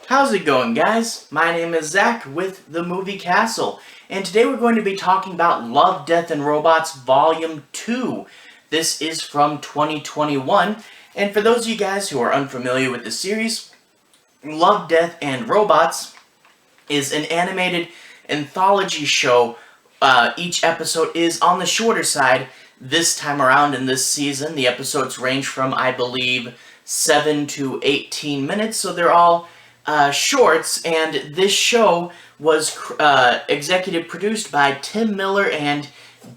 How's it going, guys? My name is Zach with The Movie Castle, and today we're going to be talking about Love, Death, and Robots Volume 2. This is from 2021, and for those of you guys who are unfamiliar with the series, Love, Death, and Robots is an animated anthology show. Each episode is on the shorter side. This time around in this season, the episodes range from, I believe, 7 to 18 minutes, so they're all shorts, and this show was executive produced by Tim Miller and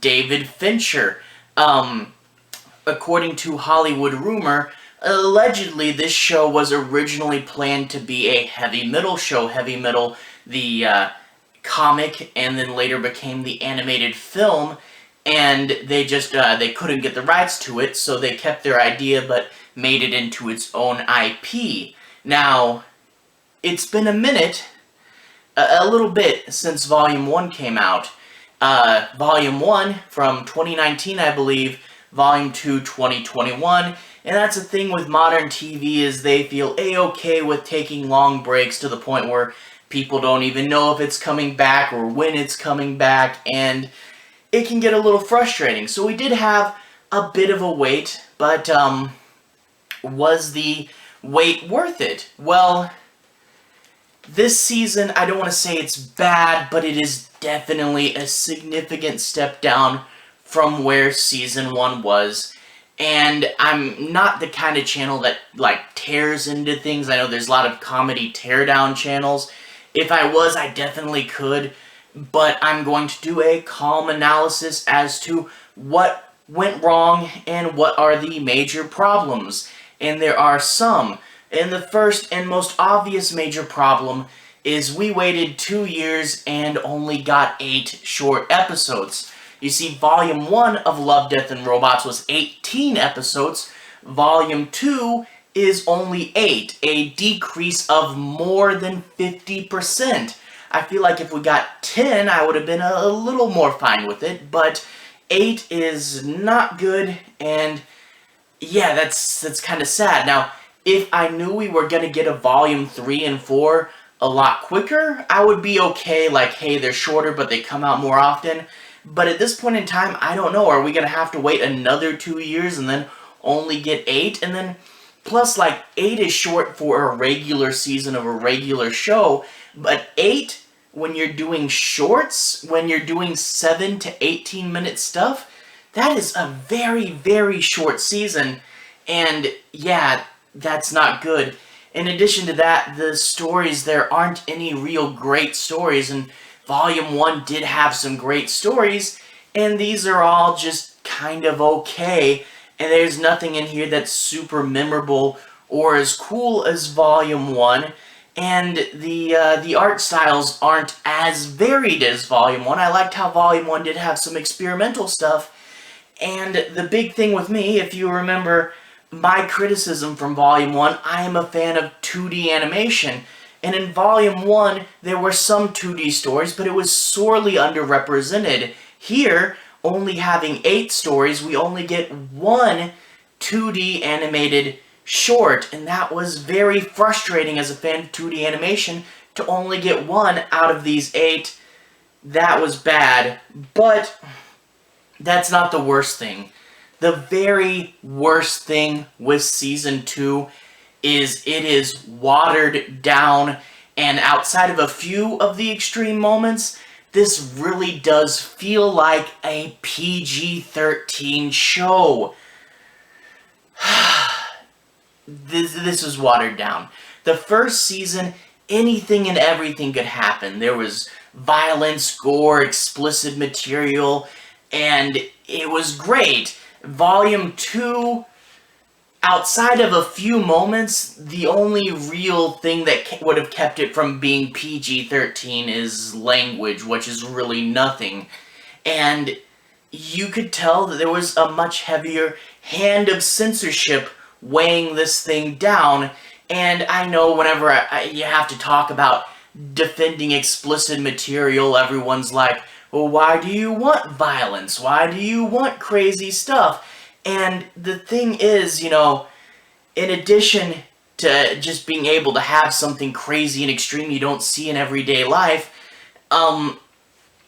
David Fincher. According to Hollywood Rumor, allegedly this show was originally planned to be a heavy metal show. Heavy Metal, the comic, and then later became the animated film, and they just they couldn't get the rights to it, so they kept their idea but made it into its own IP. Now, it's been a minute, a little bit, since Volume 1 came out. Volume 1 from 2019, I believe, Volume 2, 2021, and that's the thing with modern TV is they feel a-okay with taking long breaks to the point where people don't even know if it's coming back or when it's coming back, and it can get a little frustrating. So we did have a bit of a wait, but was the wait worth it? Well, this season, I don't want to say it's bad, but it is definitely a significant step down from where Season 1 was. And I'm not the kind of channel that, tears into things. I know there's a lot of comedy teardown channels. If I was, I definitely could. But I'm going to do a calm analysis as to what went wrong and what are the major problems. And there are some. And the first and most obvious major problem is we waited 2 years and only got 8 short episodes. You see, Volume 1 of Love, Death, and Robots was 18 episodes. Volume 2 is only 8, a decrease of more than 50%. I feel like if we got 10, I would have been a little more fine with it, but 8 is not good, and yeah, that's kind of sad. Now, if I knew we were going to get a Volume 3 and 4 a lot quicker, I would be okay, like, hey, they're shorter, but they come out more often. But at this point in time, I don't know. Are we going to have to wait another 2 years and then only get 8? And then, plus, 8 is short for a regular season of a regular show. But 8, when you're doing shorts, when you're doing 7 to 18-minute stuff, that is a very, very short season. And, yeah, that's not good. In addition to that, the stories, there aren't any real great stories, and Volume 1 did have some great stories, and these are all just kind of okay, and there's nothing in here that's super memorable or as cool as Volume 1, and the art styles aren't as varied as Volume 1. I liked how Volume 1 did have some experimental stuff, and the big thing with me, if you remember my criticism from Volume 1, I am a fan of 2D animation. And in Volume 1, there were some 2D stories, but it was sorely underrepresented. Here, only having 8 stories, we only get 1 2D animated short, and that was very frustrating as a fan of 2D animation to only get 1 out of these 8. That was bad, but that's not the worst thing. The very worst thing with Season 2 is it is watered down, and outside of a few of the extreme moments, this really does feel like a PG-13 show. This is watered down. The first season, anything and everything could happen. There was violence, gore, explicit material, and it was great. Volume 2, outside of a few moments, the only real thing that would have kept it from being PG-13 is language, which is really nothing. And you could tell that there was a much heavier hand of censorship weighing this thing down. And I know whenever you have to talk about defending explicit material, everyone's like, well, why do you want violence? Why do you want crazy stuff? And the thing is, in addition to just being able to have something crazy and extreme you don't see in everyday life,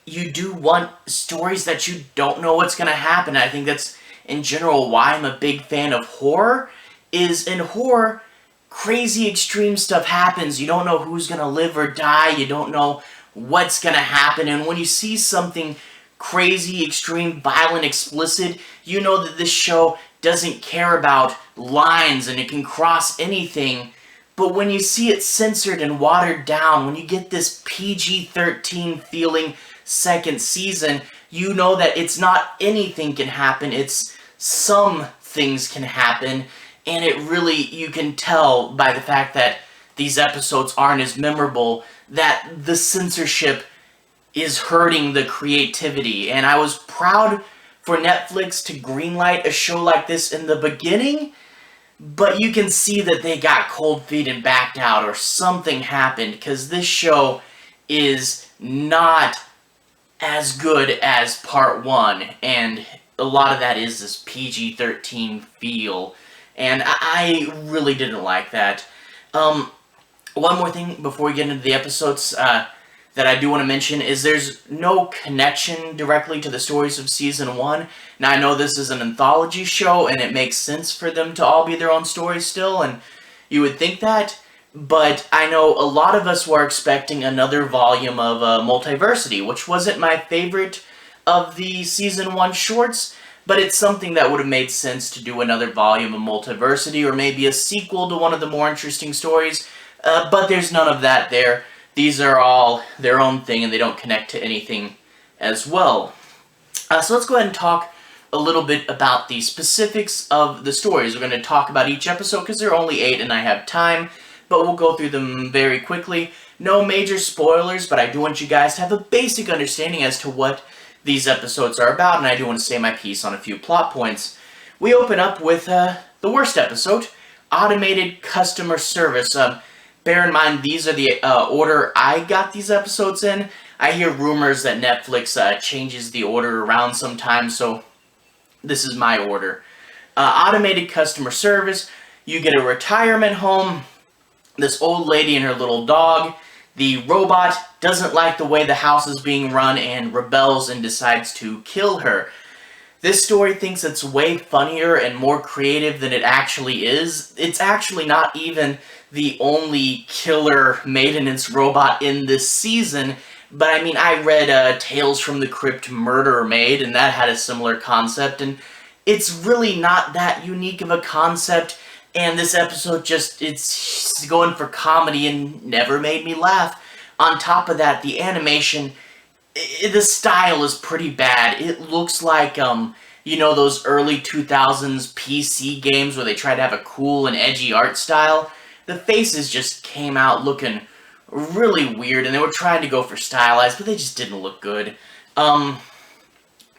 you do want stories that you don't know what's going to happen. I think that's, in general, why I'm a big fan of horror, is in horror, crazy extreme stuff happens. You don't know who's going to live or die. You don't know what's going to happen. And when you see something crazy, extreme, violent, explicit, you know that this show doesn't care about lines and it can cross anything. But when you see it censored and watered down, when you get this PG-13 feeling second season, you know that it's not anything can happen, it's some things can happen, and it really, you can tell by the fact that these episodes aren't as memorable, that the censorship is hurting the creativity. And I was proud for Netflix to greenlight a show like this in the beginning, but you can see that they got cold feet and backed out, or something happened, because this show is not as good as part one, and a lot of that is this PG-13 feel, and I really didn't like that. One more thing before we get into the episodes that I do want to mention is there's no connection directly to the stories of Season 1. Now, I know this is an anthology show, and it makes sense for them to all be their own stories still, and you would think that, but I know a lot of us were expecting another volume of Multiversity, which wasn't my favorite of the Season 1 shorts, but it's something that would have made sense to do another volume of Multiversity, or maybe a sequel to one of the more interesting stories, but there's none of that there. These are all their own thing, and they don't connect to anything as well. So let's go ahead and talk a little bit about the specifics of the stories. We're going to talk about each episode because there are only 8 and I have time, but we'll go through them very quickly. No major spoilers, but I do want you guys to have a basic understanding as to what these episodes are about, and I do want to say my piece on a few plot points. We open up with the worst episode, Automated Customer Service. Bear in mind, these are the order I got these episodes in. I hear rumors that Netflix changes the order around sometimes, so this is my order. Automated Customer Service, you get a retirement home, this old lady and her little dog. The robot doesn't like the way the house is being run and rebels and decides to kill her. This story thinks it's way funnier and more creative than it actually is. It's actually not even the only killer maintenance robot in this season, but I mean, I read Tales from the Crypt Murder Maid, and that had a similar concept, and it's really not that unique of a concept, and this episode just, it's going for comedy and never made me laugh. On top of that, the animation, the style is pretty bad. It looks like, you know, those early 2000s PC games where they try to have a cool and edgy art style. The faces just came out looking really weird, and they were trying to go for stylized, but they just didn't look good.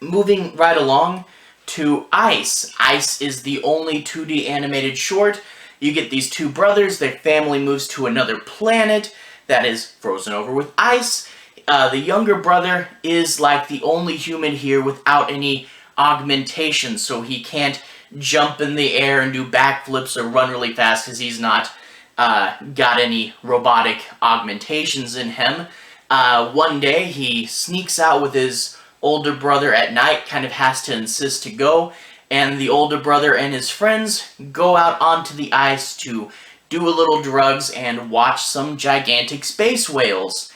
Moving right along to Ice. Ice is the only 2D animated short. You get these two brothers, their family moves to another planet that is frozen over with ice. The younger brother is like the only human here without any augmentation, so he can't jump in the air and do backflips or run really fast because he's not got any robotic augmentations in him. One day he sneaks out with his older brother at night, kind of has to insist to go, and the older brother and his friends go out onto the ice to do a little drugs and watch some gigantic space whales.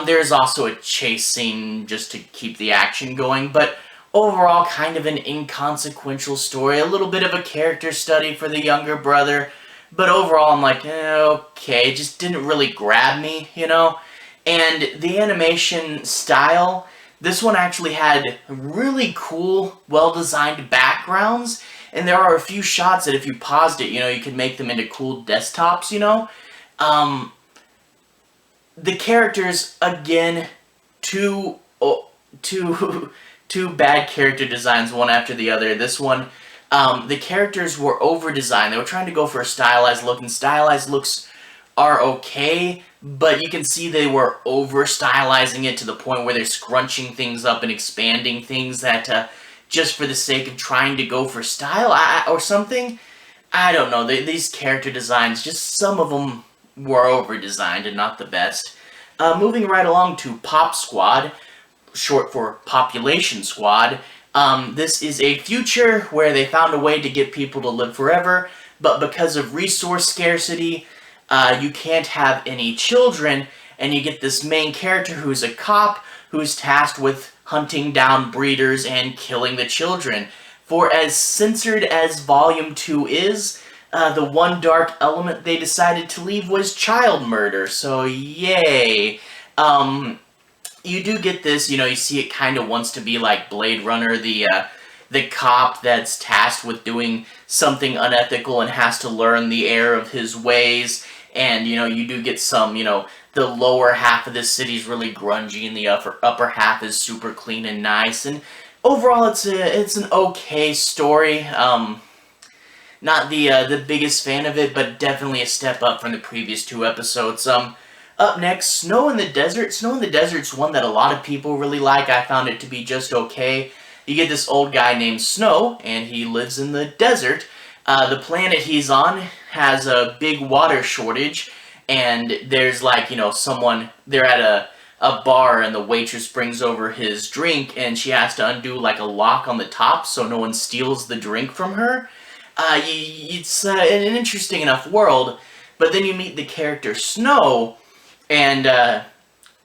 There's also a chase scene just to keep the action going, but overall kind of an inconsequential story, a little bit of a character study for the younger brother, but overall I'm like, okay, it just didn't really grab me, you know? And the animation style, this one actually had really cool, well-designed backgrounds, and there are a few shots that if you paused it, you know, you could make them into cool desktops, you know? The characters, again, two bad character designs, one after the other. This one, the characters were over-designed. They were trying to go for a stylized look, and stylized looks are okay, but you can see they were over-stylizing it to the point where they're scrunching things up and expanding things that, just for the sake of trying to go for style or something. I don't know, these character designs, just some of them were over-designed and not the best. Moving right along to Pop Squad, short for Population Squad. This is a future where they found a way to get people to live forever, but because of resource scarcity, you can't have any children, and you get this main character who's a cop who's tasked with hunting down breeders and killing the children. For as censored as Volume 2 is, the one dark element they decided to leave was child murder, so yay. You do get this, you see it kind of wants to be like Blade Runner, the cop that's tasked with doing something unethical and has to learn the error of his ways, and, you do get some, the lower half of the city's really grungy and the upper half is super clean and nice, and overall it's an okay story. Not the biggest fan of it, but definitely a step up from the previous 2 episodes. Up next, Snow in the Desert. Snow in the Desert's one that a lot of people really like. I found it to be just okay. You get this old guy named Snow, and he lives in the desert. The planet he's on has a big water shortage, and there's like, they're at a bar, and the waitress brings over his drink, and she has to undo like a lock on the top so no one steals the drink from her. It's an interesting enough world, but then you meet the character Snow, and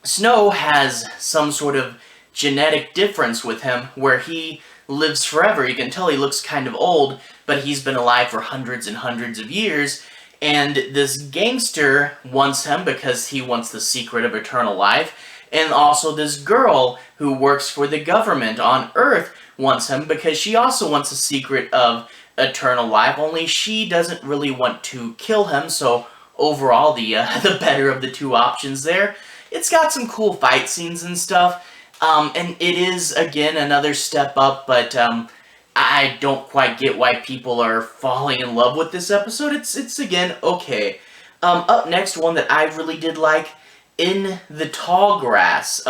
Snow has some sort of genetic difference with him where he lives forever. You can tell he looks kind of old, but he's been alive for hundreds and hundreds of years, and this gangster wants him because he wants the secret of eternal life, and also this girl who works for the government on Earth wants him because she also wants the secret of eternal life, only she doesn't really want to kill him, so overall the better of the 2 options there. It's got some cool fight scenes and stuff, and it is, again, another step up, but I don't quite get why people are falling in love with this episode. It's again, okay. Up next, one that I really did like, In the Tall Grass.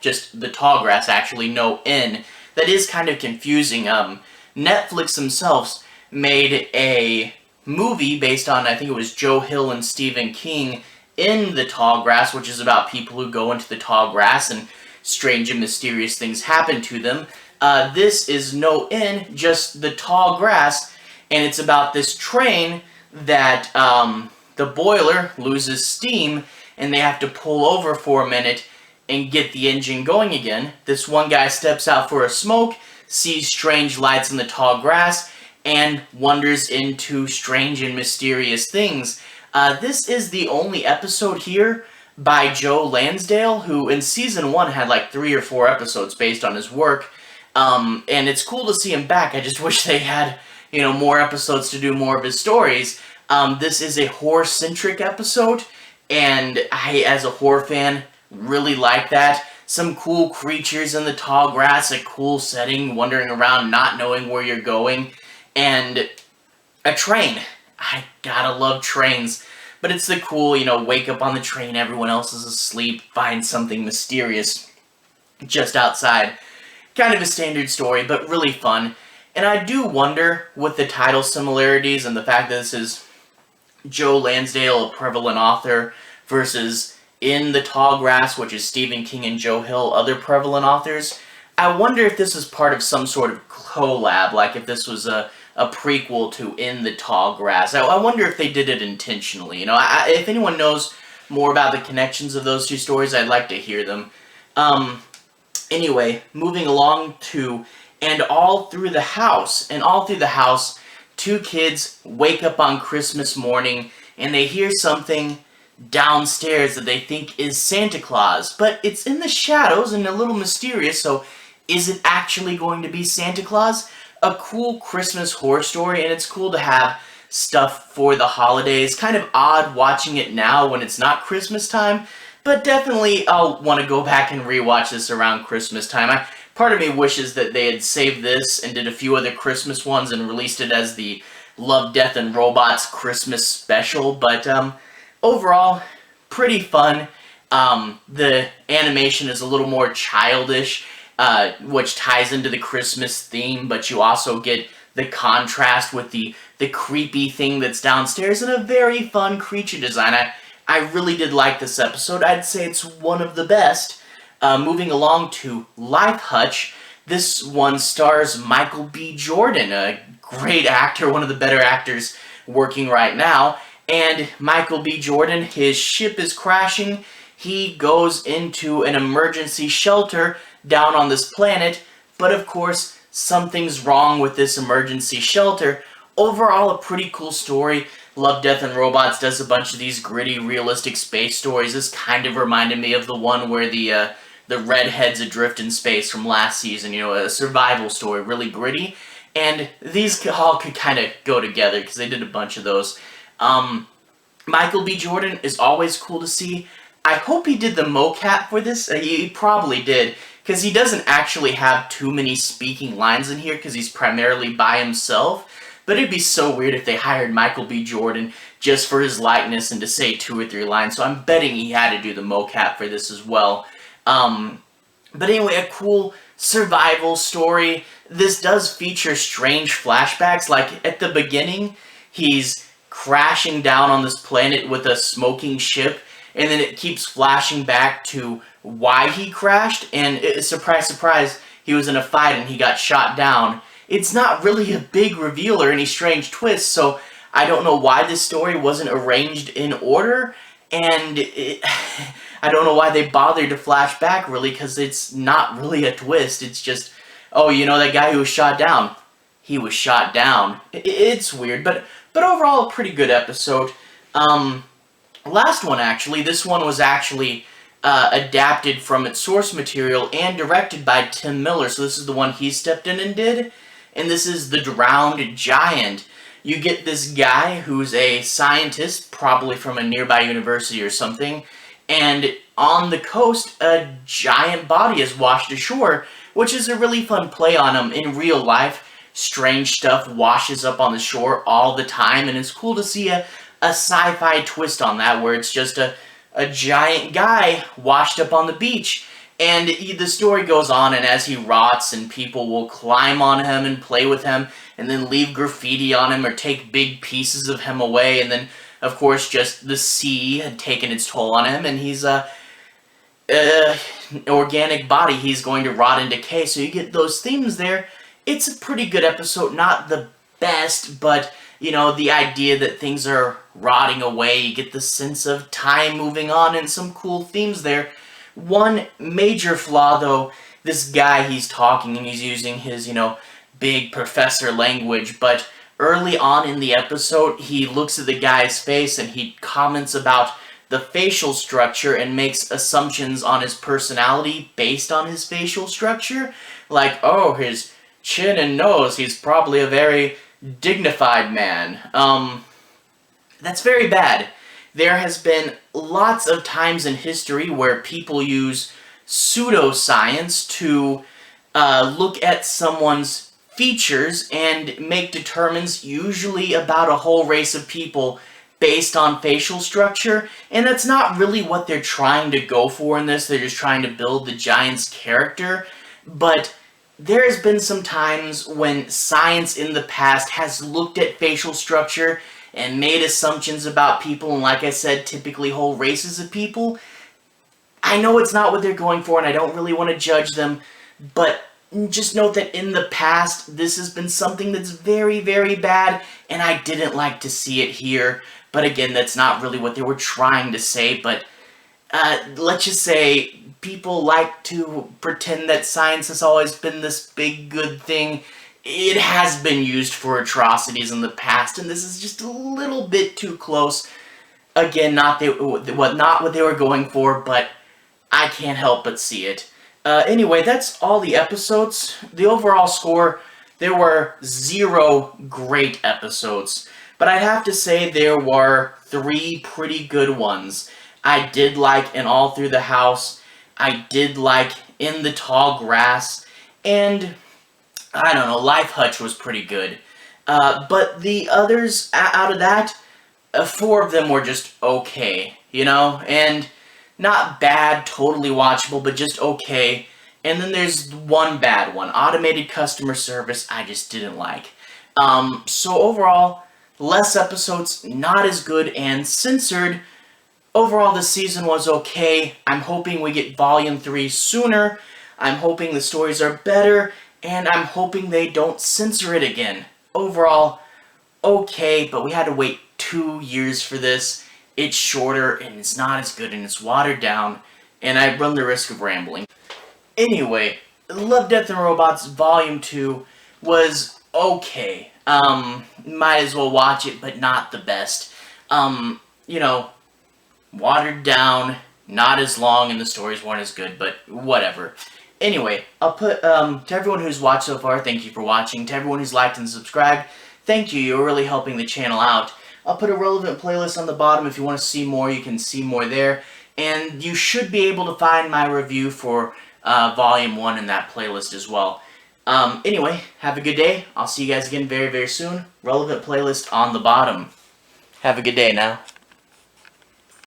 Just the Tall Grass, actually, no N. That is kind of confusing. Netflix themselves made a movie based on, I think it was Joe Hill and Stephen King, In the Tall Grass, which is about people who go into the tall grass and strange and mysterious things happen to them. This is no N, just the tall grass, and it's about this train that the boiler loses steam, and they have to pull over for a minute and get the engine going again. This one guy steps out for a smoke, sees strange lights in the tall grass, and wanders into strange and mysterious things. This is the only episode here by Joe Lansdale, who in Season 1 had like 3 or 4 episodes based on his work, and it's cool to see him back. I just wish they had, more episodes to do more of his stories. This is a horror-centric episode, and I, as a horror fan, really like that. Some cool creatures in the tall grass, a cool setting, wandering around not knowing where you're going, and a train. I gotta love trains. But it's the cool, wake up on the train, everyone else is asleep, find something mysterious just outside. Kind of a standard story, but really fun. And I do wonder, with the title similarities and the fact that this is Joe Lansdale, a prevalent author, versus In the Tall Grass, which is Stephen King and Joe Hill, other prevalent authors. I wonder if this is part of some sort of collab, like if this was a prequel to In the Tall Grass. I wonder if they did it intentionally. If anyone knows more about the connections of those 2 stories, I'd like to hear them. Anyway, moving along to And All Through the House. And All Through the House, 2 kids wake up on Christmas morning, and they hear something downstairs that they think is Santa Claus, but it's in the shadows and a little mysterious, so is it actually going to be Santa Claus? A cool Christmas horror story, and it's cool to have stuff for the holidays. Kind of odd watching it now when it's not Christmas time, but definitely I'll want to go back and rewatch this around Christmas time. Part of me wishes that they had saved this and did a few other Christmas ones and released it as the Love, Death, and Robots Christmas special, but overall, pretty fun. The animation is a little more childish, which ties into the Christmas theme, but you also get the contrast with the creepy thing that's downstairs, and a very fun creature design. I really did like this episode. I'd say it's one of the best. Moving along to Life Hutch. This one stars Michael B. Jordan, a great actor, one of the better actors working right now. And Michael B. Jordan, his ship is crashing. He goes into an emergency shelter down on this planet, but of course, something's wrong with this emergency shelter. Overall, a pretty cool story. Love, Death, and Robots does a bunch of these gritty, realistic space stories. This kind of reminded me of the one where the redhead's adrift in space from last season, a survival story, really gritty. And these all could kind of go together because they did a bunch of those. Michael B. Jordan is always cool to see. I hope he did the mocap for this. He probably did, because he doesn't actually have too many speaking lines in here because he's primarily by himself. But it'd be so weird if they hired Michael B. Jordan just for his likeness and to say 2 or 3 lines. So I'm betting he had to do the mocap for this as well. But anyway, a cool survival story. This does feature strange flashbacks. Like at the beginning, he's crashing down on this planet with a smoking ship, and then it keeps flashing back to why he crashed, and surprise, surprise, he was in a fight and he got shot down. It's not really a big reveal or any strange twist, so I don't know why this story wasn't arranged in order, and I don't know why they bothered to flash back, really, because it's not really a twist. It's just, oh, that guy who was shot down? He was shot down. It's weird, but overall, a pretty good episode. Last one, actually. This one was actually adapted from its source material and directed by Tim Miller, so this is the one he stepped in and did. And this is The Drowned Giant. You get this guy who's a scientist, probably from a nearby university or something, and on the coast, a giant body is washed ashore, which is a really fun play on him. In real life, strange stuff washes up on the shore all the time, and it's cool to see a sci-fi twist on that, where it's just a giant guy washed up on the beach. And the story goes on, and as he rots, and people will climb on him and play with him, and then leave graffiti on him or take big pieces of him away, and then, of course, just the sea had taken its toll on him, and he's an organic body. He's going to rot and decay, so you get those themes there. It's a pretty good episode, not the best, but, the idea that things are rotting away, you get the sense of time moving on, and some cool themes there. One major flaw, though, this guy, he's talking and he's using his, big professor language, but early on in the episode, he looks at the guy's face and he comments about the facial structure and makes assumptions on his personality based on his facial structure. Like, oh, his chin and nose, he's probably a very dignified man. That's very bad. There has been lots of times in history where people use pseudoscience to look at someone's features and make determines usually about a whole race of people based on facial structure, and that's not really what they're trying to go for in this. They're just trying to build the giant's character, but there has been some times when science in the past has looked at facial structure and made assumptions about people, and like I said, typically whole races of people. I know it's not what they're going for, and I don't really want to judge them, but just note that in the past, this has been something that's very, very bad, and I didn't like to see it here. But again, that's not really what they were trying to say, but let's just say people like to pretend that science has always been this big, good thing. It has been used for atrocities in the past, and this is just a little bit too close. Again, not what they were going for, but I can't help but see it. Anyway, that's all the episodes. The overall score, there were 0 great episodes, but I have to say there were 3 pretty good ones. I did like In All Through the House, I did like In the Tall Grass, and I don't know, Life Hutch was pretty good. But the others, out of that, 4 of them were just okay, and not bad, totally watchable, but just okay. And then there's one bad one, Automated Customer Service, I just didn't like. So overall, less episodes, not as good and censored. Overall, this season was okay. I'm hoping we get Volume 3 sooner. I'm hoping the stories are better, and I'm hoping they don't censor it again. Overall, okay, but we had to wait 2 years for this. It's shorter, and it's not as good, and it's watered down, and I run the risk of rambling. Anyway, Love, Death, and Robots Volume 2 was okay. Might as well watch it, but not the best. You know, watered down, not as long, and the stories weren't as good, but whatever. Anyway, I'll put, to everyone who's watched so far, thank you for watching. To everyone who's liked and subscribed, thank you, you're really helping the channel out. I'll put a relevant playlist on the bottom. If you want to see more, you can see more there. And you should be able to find my review for Volume 1 in that playlist as well. Anyway, have a good day. I'll see you guys again very, very soon. Relevant playlist on the bottom. Have a good day now.